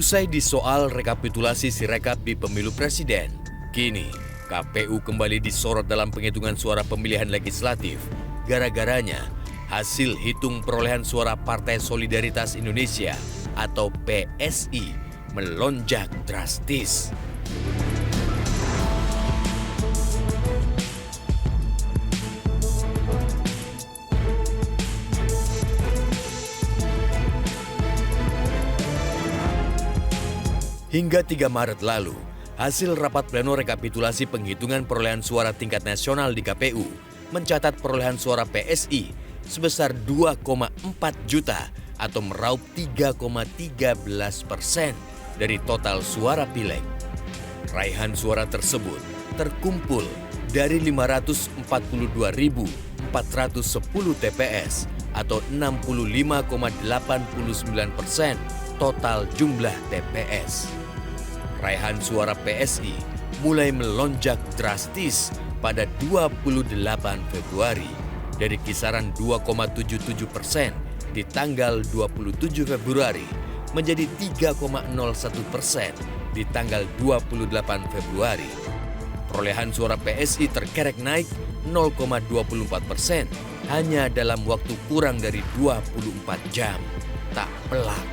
Usai disoal rekapitulasi Sirekap di pemilu presiden, kini KPU kembali disorot dalam penghitungan suara pemilihan legislatif. Gara-garanya, hasil hitung perolehan suara Partai Solidaritas Indonesia atau PSI melonjak drastis. Hingga 3 Maret lalu, hasil rapat pleno rekapitulasi penghitungan perolehan suara tingkat nasional di KPU mencatat perolehan suara PSI sebesar 2,4 juta atau meraup 3,13% dari total suara pileg. Raihan suara tersebut terkumpul dari 542.410 TPS atau 65,89% total jumlah TPS. Raihan suara PSI mulai melonjak drastis pada 28 Februari dari kisaran 2,77% di tanggal 27 Februari menjadi 3,01% di tanggal 28 Februari. Perolehan suara PSI terkerek naik 0,24% hanya dalam waktu kurang dari 24 jam. Tak pelak,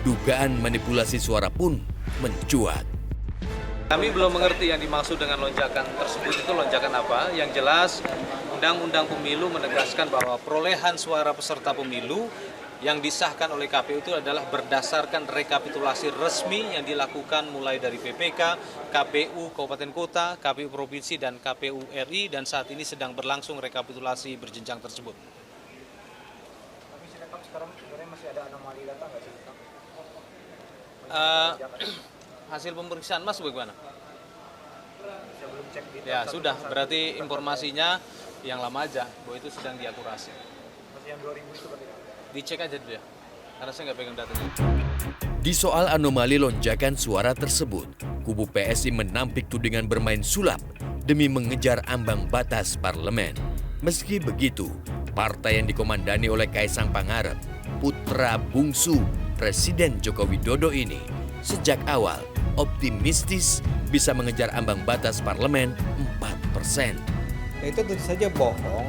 dugaan manipulasi suara pun mencuat. Kami belum mengerti yang dimaksud dengan lonjakan tersebut itu lonjakan apa. Yang jelas, Undang-Undang Pemilu menegaskan bahwa perolehan suara peserta pemilu yang disahkan oleh KPU itu adalah berdasarkan rekapitulasi resmi yang dilakukan mulai dari PPK, KPU Kabupaten Kota, KPU Provinsi, dan KPU RI, dan saat ini sedang berlangsung rekapitulasi berjenjang tersebut. Tapi Sirekap sekarang sebenarnya masih ada anomali data nggak sih? Hasil pemeriksaan Mas bagaimana? Saya belum cek di Ya sudah, berarti informasinya yang lama aja, bahwa itu sedang diakurasi. masih yang 2000 itu berarti. Dicek aja dulu ya, karena saya nggak pegang datanya. Di soal anomali lonjakan suara tersebut, kubu PSI menampik tudingan bermain sulap demi mengejar ambang batas parlemen. Meski begitu, partai yang dikomandani oleh Kaisang Pangarep, putra bungsu Presiden Joko Widodo ini, sejak awal optimistis bisa mengejar ambang batas parlemen 4%. Itu tentu saja bohong,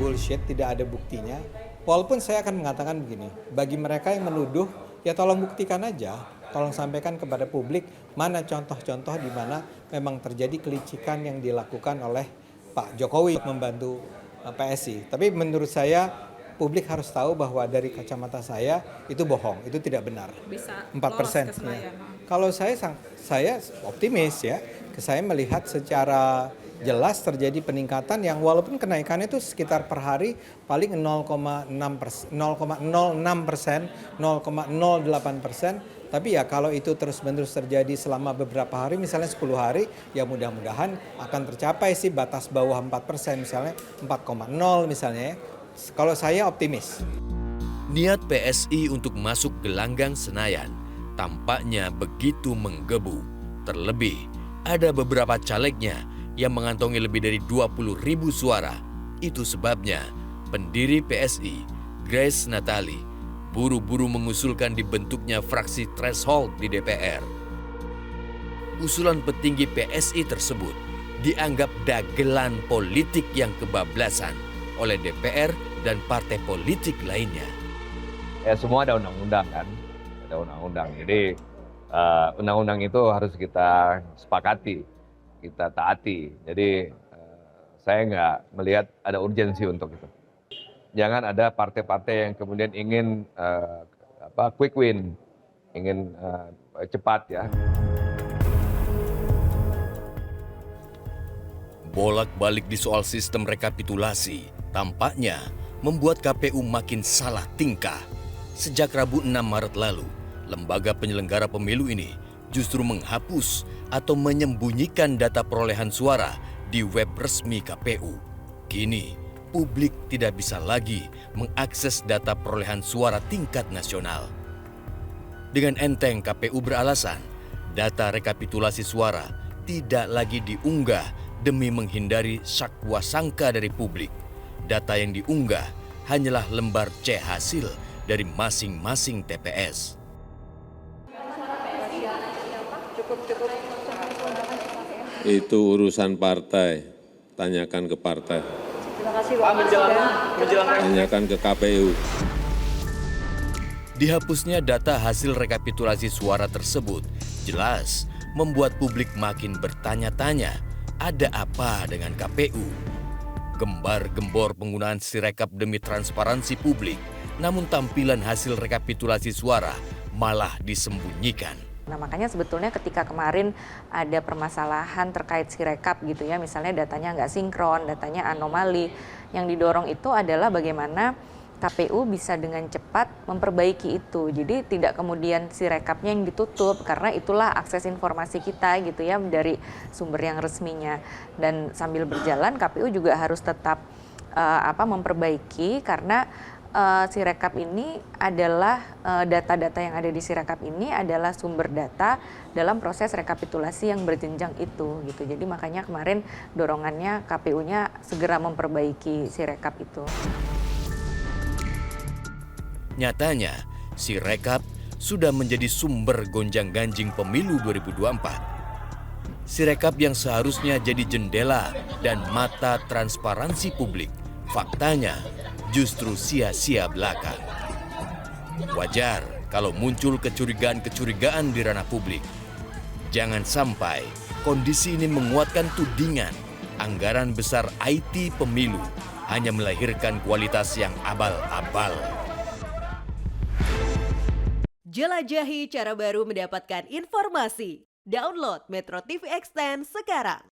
bullshit, tidak ada buktinya. Walaupun saya akan mengatakan begini, bagi mereka yang menuduh, ya tolong buktikan aja, tolong sampaikan kepada publik mana contoh-contoh di mana memang terjadi kelicikan yang dilakukan oleh Pak Jokowi untuk membantu PSI. Tapi menurut saya, publik harus tahu bahwa dari kacamata saya itu bohong, itu tidak benar. Bisa 4%. lolos ke Senayan. Ya. Kalau saya optimis ya, saya melihat secara jelas terjadi peningkatan yang walaupun kenaikannya itu sekitar per hari paling 0,06%, 0,08%, tapi ya kalau itu terus-menerus terjadi selama beberapa hari, misalnya 10 hari, ya mudah-mudahan akan tercapai sih batas bawah 4%, misalnya 4,0 misalnya ya. Kalau saya optimis. Niat PSI untuk masuk gelanggang Senayan tampaknya begitu menggebu. Terlebih, ada beberapa calegnya yang mengantongi lebih dari 20.000 suara. Itu sebabnya pendiri PSI, Grace Natali, buru-buru mengusulkan dibentuknya fraksi threshold di DPR. Usulan petinggi PSI tersebut dianggap dagelan politik yang kebablasan oleh DPR dan partai politik lainnya. Ya semua ada undang-undang kan, ada undang-undang. Jadi undang-undang itu harus kita sepakati, kita taati. Jadi saya nggak melihat ada urgensi untuk itu. Jangan ada partai-partai yang kemudian ingin quick win, ingin cepat ya. Bolak-balik di soal sistem rekapitulasi tampaknya membuat KPU makin salah tingkah. Sejak Rabu 6 Maret lalu, lembaga penyelenggara pemilu ini justru menghapus atau menyembunyikan data perolehan suara di web resmi KPU. Kini, publik tidak bisa lagi mengakses data perolehan suara tingkat nasional. Dengan enteng KPU beralasan, data rekapitulasi suara tidak lagi diunggah demi menghindari sakwa sangka dari publik. Data yang diunggah hanyalah lembar C hasil dari masing-masing TPS. Itu urusan partai, tanyakan ke partai. Terima kasih Pak Presiden. Tanyakan ke KPU. Dihapusnya data hasil rekapitulasi suara tersebut jelas membuat publik makin bertanya-tanya, ada apa dengan KPU? Gembar-gembor penggunaan Sirekap demi transparansi publik, namun tampilan hasil rekapitulasi suara malah disembunyikan. Nah, makanya sebetulnya ketika kemarin ada permasalahan terkait Sirekap gitu ya, misalnya datanya nggak sinkron, datanya anomali, yang didorong itu adalah bagaimana KPU bisa dengan cepat memperbaiki itu. Jadi tidak kemudian Sirekapnya yang ditutup, karena itulah akses informasi kita gitu ya dari sumber yang resminya. Dan sambil berjalan KPU juga harus tetap memperbaiki, karena Sirekap ini adalah data-data yang ada di Sirekap ini adalah sumber data dalam proses rekapitulasi yang berjenjang itu gitu. Jadi makanya kemarin dorongannya KPU-nya segera memperbaiki Sirekap itu. Nyatanya, Sirekap sudah menjadi sumber gonjang-ganjing pemilu 2024. Sirekap yang seharusnya jadi jendela dan mata transparansi publik, faktanya justru sia-sia belaka. Wajar kalau muncul kecurigaan-kecurigaan di ranah publik. Jangan sampai kondisi ini menguatkan tudingan anggaran besar IT pemilu hanya melahirkan kualitas yang abal-abal. Jelajahi cara baru mendapatkan informasi. Download Metro TV Extend sekarang.